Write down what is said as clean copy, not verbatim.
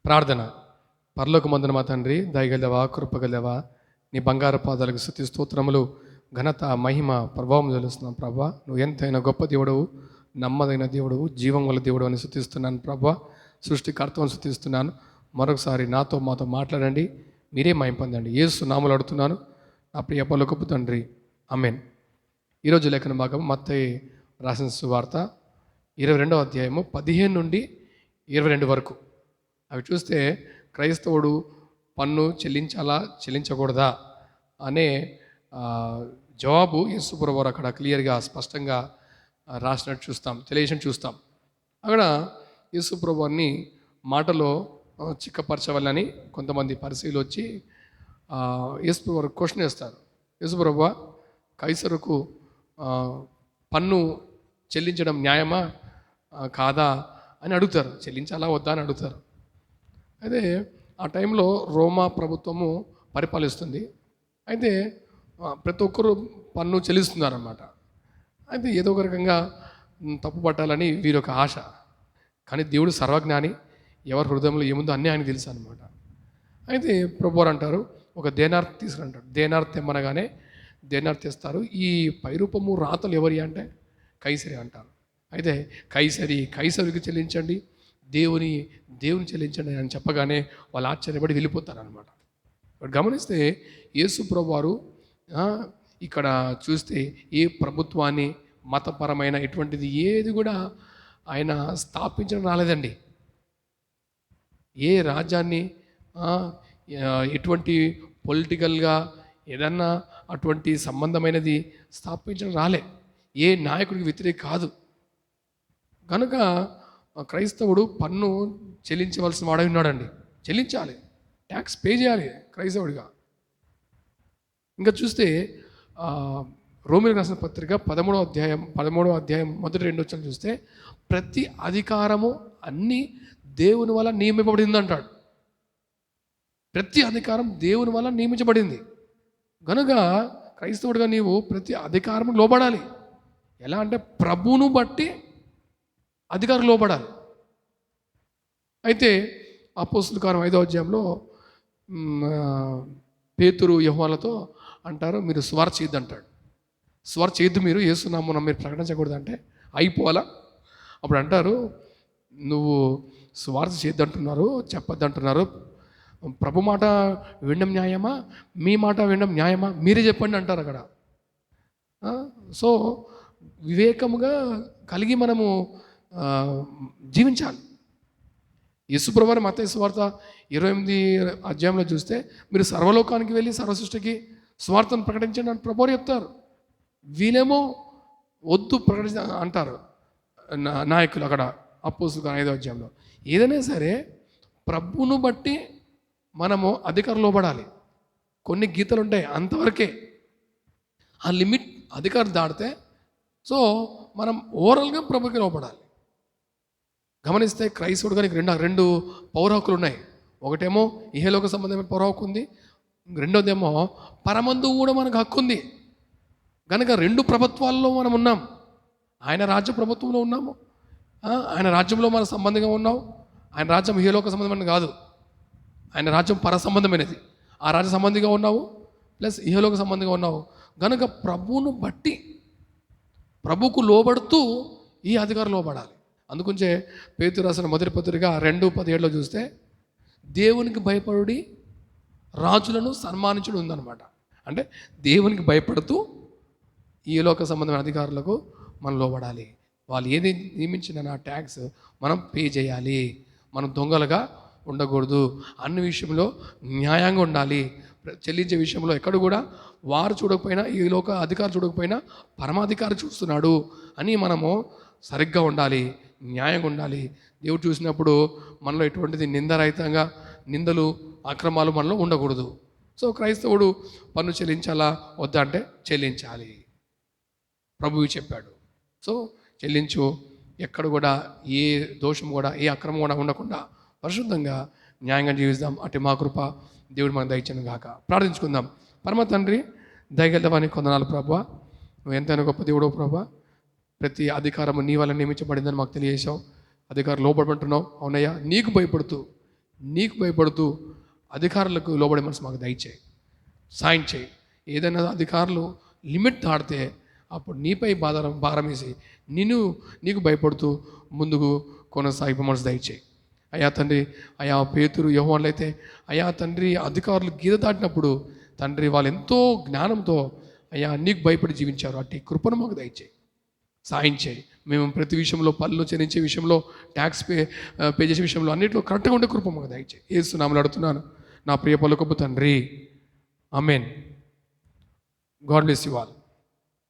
ప్రార్థన. పరలోకమందున మా తండ్రి, దయగలవా, కృపగలవా, నీ బంగారు పాదాలకు స్తుతి స్తోత్రములు, ఘనత, మహిమ, ప్రభావం తెలుస్తున్నాం ప్రభా. నువ్వు ఎంతైనా గొప్ప దేవుడవు, నమ్మదైన దేవుడవు, జీవం గల దేవుడు అని స్తుతిస్తున్నాను ప్రభా. సృష్టికర్తను స్తుతిస్తున్నాను. మరొకసారి నాతో మాతో మాట్లాడండి, మీరే మహిమ పొందండి. యేసు నామములో అడుగుతున్నాను నా ప్రియ పరలోకపు తండ్రి, ఆమేన్. ఈరోజు లేఖన భాగం మత్తయి రాసిన సువార్త 22వ అధ్యాయము 15 నుండి 22 వరకు. అవి చూస్తే క్రైస్తవుడు పన్ను చెల్లించాలా చెల్లించకూడదా అనే జవాబు యేసుప్రభువు అక్కడ క్లియర్గా స్పష్టంగా రాసినట్టు చూస్తాం, తెలియజేసి చూస్తాం. అక్కడ యేసుప్రభువుని మాటలో చిక్కపరచవాలని కొంతమంది పరిశీలు వచ్చి యేసుప్రభువు క్వశ్చన్ వేస్తారు. యేసుప్రభువా, కైసరుకు పన్ను చెల్లించడం న్యాయమా కాదా అని అడుగుతారు. చెల్లించాలా వద్దా అని అడుగుతారు. అయితే ఆ టైంలో రోమా ప్రభుత్వము పరిపాలిస్తుంది. అయితే ప్రతి ఒక్కరూ పన్ను చెల్లిస్తున్నారన్నమాట. అయితే ఏదో ఒక రకంగా తప్పు పట్టాలని వీరి యొక్క ఆశ. కానీ దేవుడు సర్వజ్ఞాని, ఎవరి హృదయంలో ఏముందో అన్నీ ఆయన తెలుసు అనమాట. అయితే ప్రభువారు అంటారు, ఒక దేనార్ తీసుకురంటారు. దేనార్ తెమ్మనగానే దేనార్ తెస్తారు. ఈ పైరూపము రాతలు ఎవరి అంటే కైసరి అంటారు. అయితే కైసరికి చెల్లించండి, దేవుని చెల్లించండి అని చెప్పగానే వాళ్ళు ఆశ్చర్యపడి వెళ్ళిపోతారు అనమాట. ఇక్కడ గమనిస్తే యేసు ప్రభువారు ఇక్కడ చూస్తే ఏ ప్రభుత్వాన్ని, మతపరమైన ఎటువంటిది ఏది కూడా ఆయన స్థాపించడం రాలేదండి. ఏ రాజ్యాన్ని, ఎటువంటి పొలిటికల్గా ఏదన్నా అటువంటి సంబంధమైనది స్థాపించడం రాలే. ఏ నాయకుడికి వ్యతిరేక కాదు. కనుక క్రైస్తవుడు పన్ను చెల్లించవలసిన వాడై ఉన్నాడండి. చెల్లించాలి, ట్యాక్స్ పే చేయాలి క్రైస్తవుడిగా. ఇంకా చూస్తే రోమిలకు రాసిన పత్రిక 13వ అధ్యాయం మొదటి 2 వచనాలు చూస్తే ప్రతి అధికారము అన్నీ దేవుని వల్ల నియమింపబడింది అంటాడు. ప్రతి అధికారం దేవుని వల్ల నియమించబడింది. కనుక క్రైస్తవుడిగా నీవు ప్రతి అధికారం లోబడాలి. ఎలా అంటే ప్రభువును బట్టి అధికారం లోబడాలి. అయితే అపోస్తలుల కార్యం 5వ అధ్యాయంలో పేతురు యోహానులతో అంటారు, మీరు సువార్త చేయొద్దు అంటాడు. సువార్త చేయొద్దు, మీరు యేసునామమున మీరు ప్రకటించకూడదు అంటే అయిపోవాలా. అప్పుడు అంటారు, నువ్వు సువార్త చేయొద్దు అంటున్నారు, చెప్పొద్దు అంటున్నారు, ప్రభు మాట వినడం న్యాయమా, మీ మాట వినడం న్యాయమా, మీరే చెప్పండి అంటారు అక్కడ. సో వివేకముగా కలిగి మనము జీవించాలి. యేసుప్రభువారు మత్తయి సువార్త 28 అధ్యాయంలో చూస్తే మీరు సర్వలోకానికి వెళ్ళి సర్వసృష్టికి సువార్తను ప్రకటించండి అని ప్రభువారు చెప్తారు. వీళ్ళేమో వద్దు ప్రకటించ అంటారు నాయకులు అక్కడ అపోస్తలుల 5వ అధ్యాయంలో. ఏదైనా సరే ప్రభువును బట్టి మనము అధికారం లోబడాలి. కొన్ని గీతలు ఉంటాయి, అంతవరకే. ఆ లిమిట్ అధికారం దాటితే సో మనం ఓవరాల్గా ప్రభుకి లోబడాలి. గమనిస్తే క్రైస్తవుడు నీకు రెండు పౌర హక్కులు ఉన్నాయి. ఒకటేమో ఇహలోక సంబంధమైన పౌర హక్కు ఉంది, రెండోదేమో పరమందు కూడా మనకు హక్కు ఉంది. కనుక 2 ప్రభుత్వాల్లో మనం ఉన్నాం. ఆయన రాజ్య ప్రభుత్వంలో ఉన్నాము, ఆయన రాజ్యంలో మన సంబంధంగా ఉన్నాం. ఆయన రాజ్యం ఇహలోక సంబంధమైన కాదు, ఆయన రాజ్యం పర సంబంధమైనది. ఆ రాజ్య సంబంధిగా ఉన్నావు ప్లస్ ఇహలోక సంబంధిగా ఉన్నావు. కనుక ప్రభువును బట్టి ప్రభుకు లోబడుతూ ఈ అధికారం లోబడాలి. అందుకుంచే పేతురు రాసిన మొదటి పత్రిక 2:17 చూస్తే దేవునికి భయపడి రాజులను సన్మానించడం ఉందన్నమాట. అంటే దేవునికి భయపడుతూ ఈ లోక సంబంధమైన అధికారులకు మనం లోబడాలి. వాళ్ళు ఏది నియమించిన నా ట్యాక్స్ మనం పే చేయాలి. మనం దొంగలుగా ఉండకూడదు. అన్ని విషయంలో న్యాయంగా ఉండాలి. చెల్లించే విషయంలో ఎక్కడ కూడా వారు చూడకపోయినా, ఈ లోక అధికారులు చూడకపోయినా పరమాధికారి చూస్తున్నాడు అని మనము సరిగ్గా ఉండాలి, న్యాయంగా ఉండాలి. దేవుడు చూసినప్పుడు మనలో ఎటువంటిది నిందరహితంగా, నిందలు అక్రమాలు మనలో ఉండకూడదు. సో క్రైస్తవుడు పన్ను చెల్లించాలా వద్దా అంటే చెల్లించాలి, ప్రభువు చెప్పాడు. సో చెల్లించు. ఎక్కడ కూడా ఏ దోషం కూడా, ఏ అక్రమం కూడా ఉండకుండా పరిశుద్ధంగా న్యాయంగా జీవిస్తాం. అటు మా కృప దేవుడు మనకు దయచేయను గాక. ప్రార్థించుకుందాం. పరమ తండ్రి, దయగలవానికి కొందనాలు ప్రభువా. నువ్వు ఎంతైనా గొప్ప దేవుడో ప్రభువా. ప్రతి అధికారము నీ వల్ల నియమించబడిందని మాకు తెలియజేశావు. అధికారం లోపడుకుంటున్నావు. అవునయ్యా, నీకు భయపడుతూ నీకు భయపడుతూ అధికారులకు లోబడే మనసు మాకు దయచేయి, సాయం చేయి. ఏదైనా అధికారులు లిమిట్ దాటితే అప్పుడు నీపై భారం వేసి నీకు భయపడుతూ ముందుకు కొనసాగిపో మనసు దయచేయి. అయ్యా తండ్రి, అయా పేతురు యోహానులు అయితే అయా తండ్రి అధికారులు గీత దాటినప్పుడు తండ్రి వాళ్ళు ఎంతో జ్ఞానంతో అయ్యా నీకు భయపడి జీవించారు. అట్టి కృపను మాకు దయచేయి, సాయం చేయి. మేము ప్రతి విషయంలో పనులు చెల్లించే విషయంలో, ట్యాక్స్ పే చేసే విషయంలో అన్నింటిలో కరెక్ట్గా ఉండే కృప మాకు దయచేయి. యేసు నామములో అడుగుతున్నాను నా ప్రియ పలుకపు తండ్రి, amen. God bless you all.